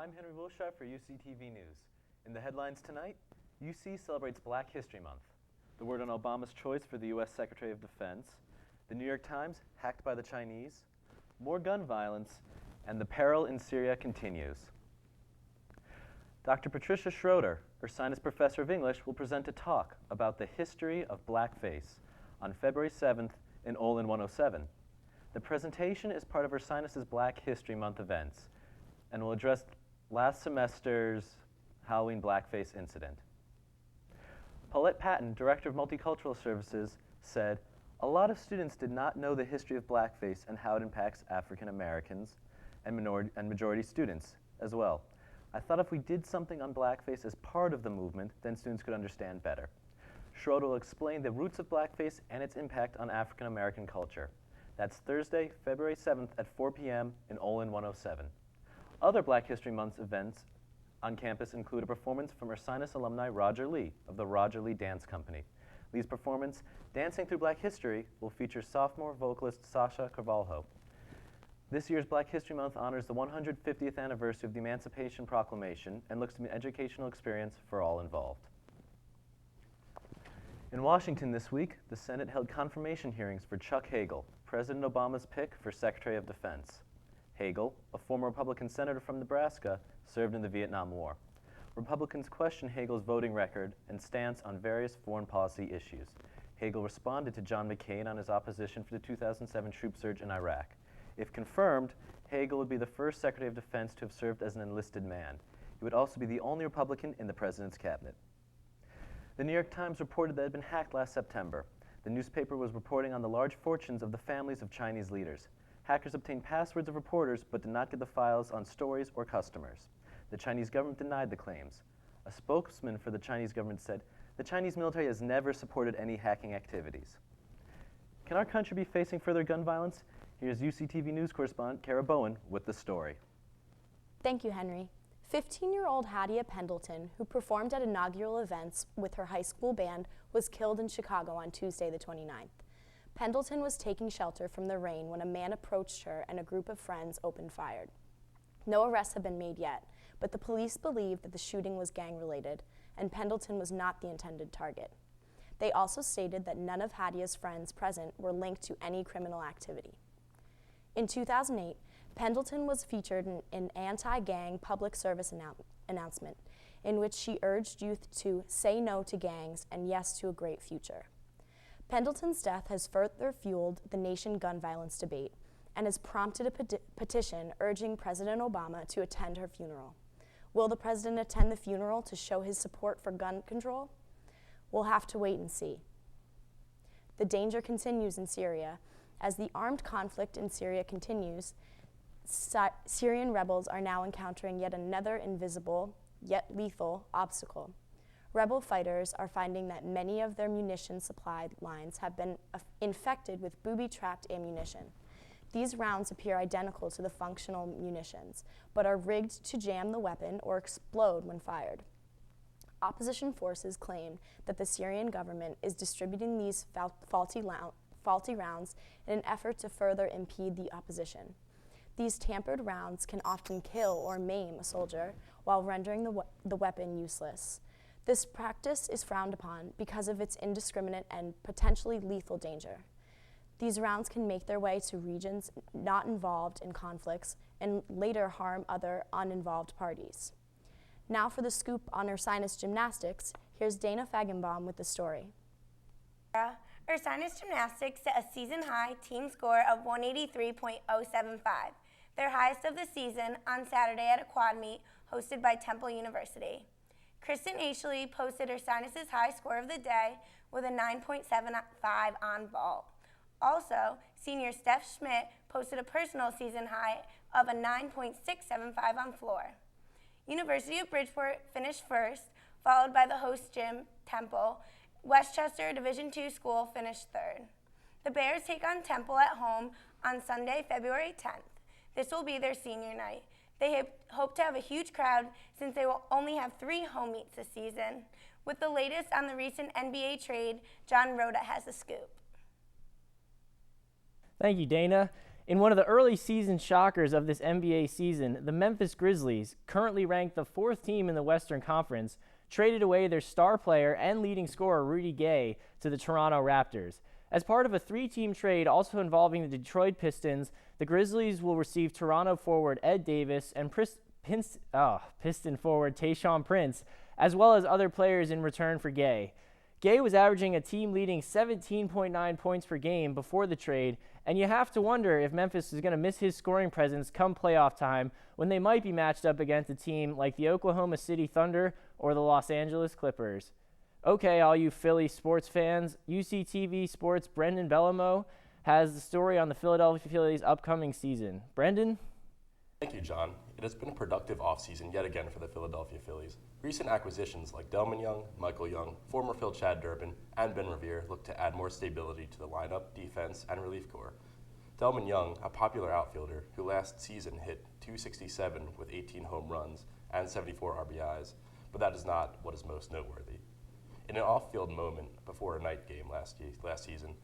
I'm Henry Willshire for UCTV News. In the headlines tonight, UC celebrates Black History Month. The word on Obama's choice for the U.S. Secretary of Defense. The New York Times, hacked by the Chinese. More gun violence, and the peril in Syria continues. Dr. Patricia Schroeder, Ursinus Professor of English, will present a talk about the history of blackface on February 7th in Olin 107. The presentation is part of Ursinus's Black History Month events and will address last semester's Halloween blackface incident. Paulette Patton, Director of Multicultural Services, said, "A lot of students did not know the history of blackface and how it impacts African Americans and majority students as well. I thought if we did something on blackface as part of the movement, then students could understand better." Schroeder will explain the roots of blackface and its impact on African American culture. That's Thursday, February 7th at 4 p.m. in Olin 107. Other Black History Month events on campus include a performance from Ursinus alumni Roger Lee of the Roger Lee Dance Company. Lee's performance, Dancing Through Black History, will feature sophomore vocalist Sasha Carvalho. This year's Black History Month honors the 150th anniversary of the Emancipation Proclamation and looks to be an educational experience for all involved. In Washington this week, the Senate held confirmation hearings for Chuck Hagel, President Obama's pick for Secretary of Defense. Hagel, a former Republican senator from Nebraska, served in the Vietnam War. Republicans questioned Hagel's voting record and stance on various foreign policy issues. Hagel responded to John McCain on his opposition for the 2007 troop surge in Iraq. If confirmed, Hagel would be the first Secretary of Defense to have served as an enlisted man. He would also be the only Republican in the president's cabinet. The New York Times reported that it had been hacked last September. The newspaper was reporting on the large fortunes of the families of Chinese leaders. Hackers obtained passwords of reporters but did not get the files on stories or customers. The Chinese government denied the claims. A spokesman for the Chinese government said, "The Chinese military has never supported any hacking activities." Can our country be facing further gun violence? Here's UCTV News correspondent Kara Bowen with the story. Thank you, Henry. 15-year-old Hadia Pendleton, who performed at inaugural events with her high school band, was killed in Chicago on Tuesday the 29th. Pendleton was taking shelter from the rain when a man approached her and a group of friends opened fire. No arrests have been made yet, but the police believe that the shooting was gang-related and Pendleton was not the intended target. They also stated that none of Hadia's friends present were linked to any criminal activity. In 2008, Pendleton was featured in an anti-gang public service announcement in which she urged youth to say no to gangs and yes to a great future. Pendleton's death has further fueled the nation gun violence debate and has prompted a petition urging President Obama to attend her funeral. Will the president attend the funeral to show his support for gun control? We'll have to wait and see. The danger continues in Syria. As the armed conflict in Syria continues, Syrian rebels are now encountering yet another invisible, yet lethal obstacle. Rebel fighters are finding that many of their munition supply lines have been infected with booby-trapped ammunition. These rounds appear identical to the functional munitions, but are rigged to jam the weapon or explode when fired. Opposition forces claim that the Syrian government is distributing these faulty rounds in an effort to further impede the opposition. These tampered rounds can often kill or maim a soldier while rendering the weapon useless. This practice is frowned upon because of its indiscriminate and potentially lethal danger. These rounds can make their way to regions not involved in conflicts and later harm other uninvolved parties. Now for the scoop on Ursinus gymnastics, here's Dana Feigenbaum with the story. Ursinus Gymnastics set a season-high team score of 183.075, their highest of the season, on Saturday at a quad meet hosted by Temple University. Kristen Ashley posted Ursinus' high score of the day with a 9.75 on vault. Also, senior Steph Schmidt posted a personal season high of a 9.675 on Flor. University of Bridgeport finished first, followed by the host gym, Temple. Westchester Division II school finished third. The Bears take on Temple at home on Sunday, February 10th. This will be their senior night. They hope to have a huge crowd since they will only have 3 home meets this season. With the latest on the recent NBA trade, Roda has the scoop. Thank you, Dana. In one of the early season shockers of this NBA season, the Memphis Grizzlies, currently ranked the 4th team in the Western Conference, traded away their star player and leading scorer Rudy Gay to the Toronto Raptors. As part of a 3-team trade also involving the Detroit Pistons, the Grizzlies will receive Toronto forward Ed Davis and Piston forward Tayshaun Prince, as well as other players in return for Gay. Gay was averaging a team-leading 17.9 points per game before the trade, and you have to wonder if Memphis is going to miss his scoring presence come playoff time when they might be matched up against a team like the Oklahoma City Thunder or the Los Angeles Clippers. Okay, all you Philly sports fans, UCTV Sports' Brendan Bellomo has the story on the Philadelphia Phillies' upcoming season. Brendan? Thank you, John. It has been a productive offseason yet again for the Philadelphia Phillies. Recent acquisitions like Delman Young, Michael Young, former Phil Chad Durbin, and Ben Revere look to add more stability to the lineup, defense, and relief corps. Delman Young, a popular outfielder who last season hit .267 with 18 home runs and 74 RBIs, but that is not what is most noteworthy. In an off-field moment before a night game last season,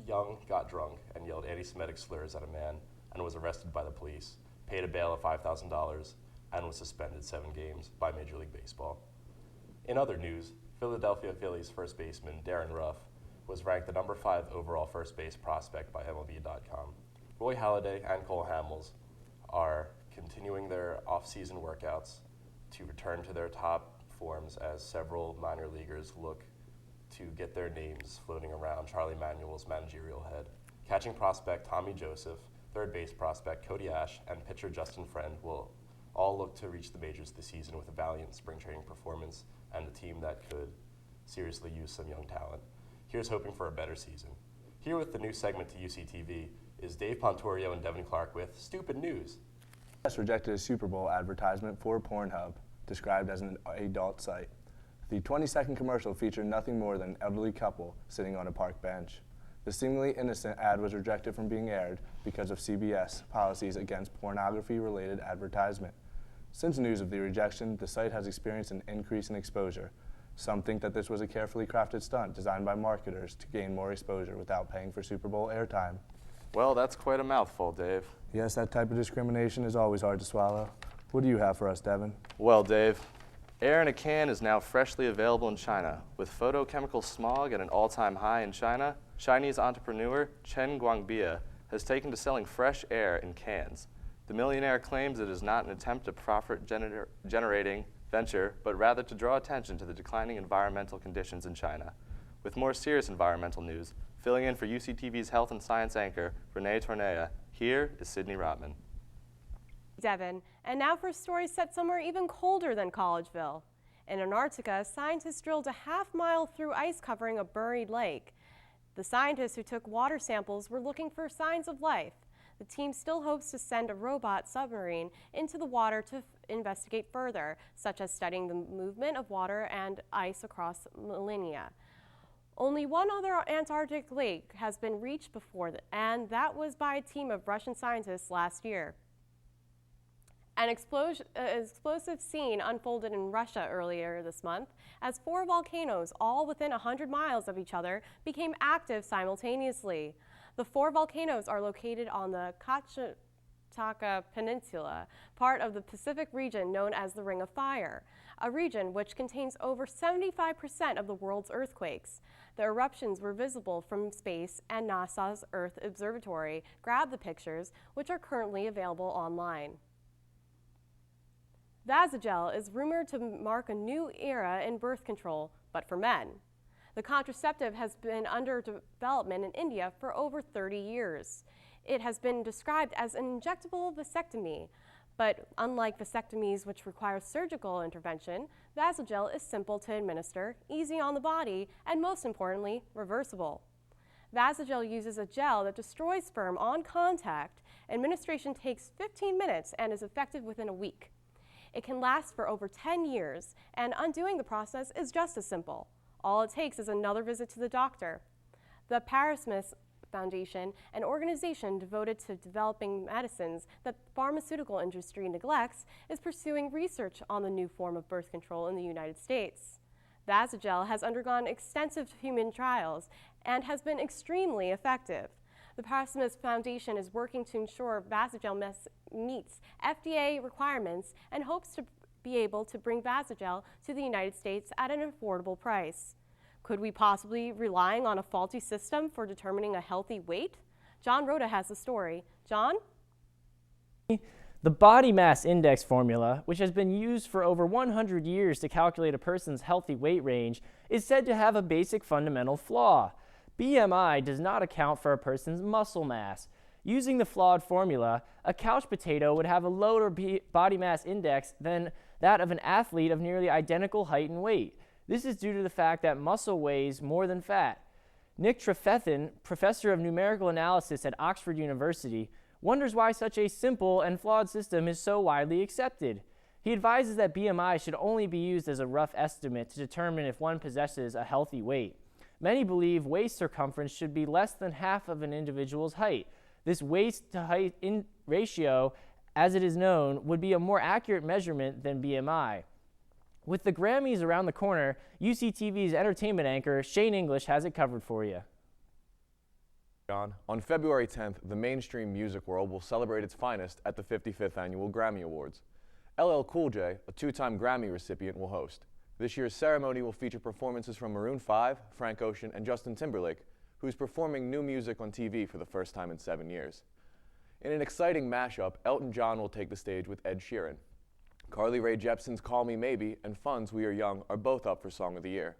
Young got drunk and yelled anti-Semitic slurs at a man and was arrested by the police, paid a bail of $5,000, and was suspended 7 games by Major League Baseball. In other news, Philadelphia Phillies first baseman Darren Ruff was ranked the number 5 overall first base prospect by MLB.com. Roy Halladay and Cole Hamels are continuing their off-season workouts to return to their top forms as several minor leaguers look to get their names floating around Charlie Manuel's managerial head. Catching prospect Tommy Joseph, third base prospect Cody Ash, and pitcher Justin Friend will all look to reach the majors this season with a valiant spring training performance and a team that could seriously use some young talent. Here's hoping for a better season. Here with the new segment to UCTV is Dave Pontoriero and Devon Clark with Stupid News. Rejected a Super Bowl advertisement for Pornhub, described as an adult site. The 20-second commercial featured nothing more than an elderly couple sitting on a park bench. The seemingly innocent ad was rejected from being aired because of CBS policies against pornography-related advertisement. Since news of the rejection, the site has experienced an increase in exposure. Some think that this was a carefully crafted stunt designed by marketers to gain more exposure without paying for Super Bowl airtime. Well, that's quite a mouthful, Dave. Yes, that type of discrimination is always hard to swallow. What do you have for us, Devon? Well, Dave, air in a can is now freshly available in China. With photochemical smog at an all-time high in China, Chinese entrepreneur Chen Guangbia has taken to selling fresh air in cans. The millionaire claims it is not an attempt at profit-generating venture, but rather to draw attention to the declining environmental conditions in China. With more serious environmental news, filling in for UCTV's health and science anchor, Renee Tornea, here is Sydney Rotman. Devon, and now for a story set somewhere even colder than Collegeville. In Antarctica, scientists drilled a half-mile through ice covering a buried lake. The scientists who took water samples were looking for signs of life. The team still hopes to send a robot submarine into the water to investigate further, such as studying the movement of water and ice across millennia. Only one other Antarctic lake has been reached before, and that was by a team of Russian scientists last year. An explosive scene unfolded in Russia earlier this month as 4 volcanoes, all within 100 miles of each other, became active simultaneously. The 4 volcanoes are located on the Kamchatka Peninsula, part of the Pacific region known as the Ring of Fire, a region which contains over 75% of the world's earthquakes. The eruptions were visible from space, and NASA's Earth Observatory grabbed the pictures, which are currently available online. Vasogel is rumored to mark a new era in birth control, but for men. The contraceptive has been under development in India for over 30 years. It has been described as an injectable vasectomy, but unlike vasectomies which require surgical intervention, Vasogel is simple to administer, easy on the body, and most importantly, reversible. Vasogel uses a gel that destroys sperm on contact. Administration takes 15 minutes and is effective within a week. It can last for over 10 years, and undoing the process is just as simple. All it takes is another visit to the doctor. The Parasmus Foundation, an organization devoted to developing medicines that the pharmaceutical industry neglects, is pursuing research on the new form of birth control in the United States. Vasogel has undergone extensive human trials and has been extremely effective. The Ursinus Foundation is working to ensure Vasogel meets FDA requirements and hopes to be able to bring Vasogel to the United States at an affordable price. Could we possibly be relying on a faulty system for determining a healthy weight? John Roda has the story. John? The body mass index formula, which has been used for over 100 years to calculate a person's healthy weight range, is said to have a basic fundamental flaw. BMI does not account for a person's muscle mass. Using the flawed formula, a couch potato would have a lower body mass index than that of an athlete of nearly identical height and weight. This is due to the fact that muscle weighs more than fat. Nick Trefethen, professor of numerical analysis at Oxford University, wonders why such a simple and flawed system is so widely accepted. He advises that BMI should only be used as a rough estimate to determine if one possesses a healthy weight. Many believe waist circumference should be less than half of an individual's height. This waist to height ratio, as it is known, would be a more accurate measurement than BMI. With the Grammys around the corner, UCTV's entertainment anchor Shane English has it covered for you. John, on February 10th, the mainstream music world will celebrate its finest at the 55th Annual Grammy Awards. LL Cool J, a two-time Grammy recipient, will host. This year's ceremony will feature performances from Maroon 5, Frank Ocean, and Justin Timberlake, who's performing new music on TV for the first time in 7 years. In an exciting mashup, Elton John will take the stage with Ed Sheeran. Carly Rae Jepsen's Call Me Maybe and Fun's We Are Young are both up for Song of the Year.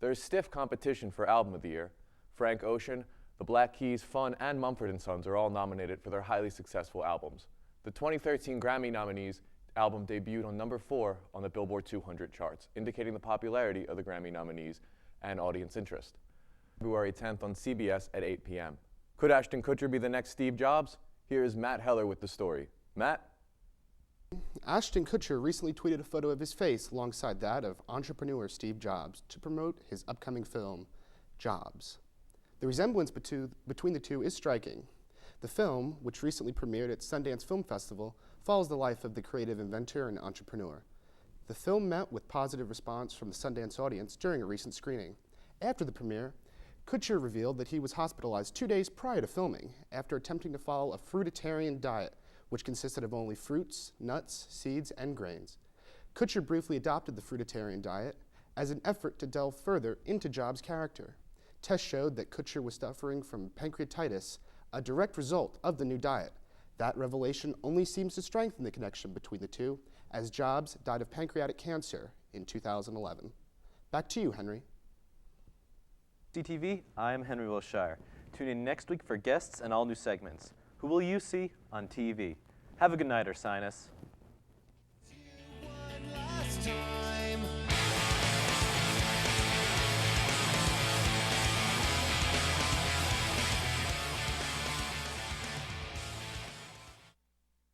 There is stiff competition for Album of the Year. Frank Ocean, The Black Keys, Fun, and Mumford & Sons are all nominated for their highly successful albums. The 2013 Grammy nominees' album debuted on number 4 on the Billboard 200 charts, indicating the popularity of the Grammy nominees and audience interest. February 10th on CBS at 8 p.m. Could Ashton Kutcher be the next Steve Jobs? Here is Matt Heller with the story. Matt? Ashton Kutcher recently tweeted a photo of his face alongside that of entrepreneur Steve Jobs to promote his upcoming film, Jobs. The resemblance between the two is striking. The film, which recently premiered at Sundance Film Festival, follows the life of the creative inventor and entrepreneur. The film met with positive response from the Sundance audience during a recent screening. After the premiere, Kutcher revealed that he was hospitalized 2 days prior to filming after attempting to follow a fruitarian diet, which consisted of only fruits, nuts, seeds, and grains. Kutcher briefly adopted the fruitarian diet as an effort to delve further into Jobs' character. Tests showed that Kutcher was suffering from pancreatitis, a direct result of the new diet. That revelation only seems to strengthen the connection between the two, as Jobs died of pancreatic cancer in 2011. Back to you, Henry. UCTV, I'm Henry Willshire. Tune in next week for guests and all new segments. Who will you see on TV? Have a good night, Ursinus.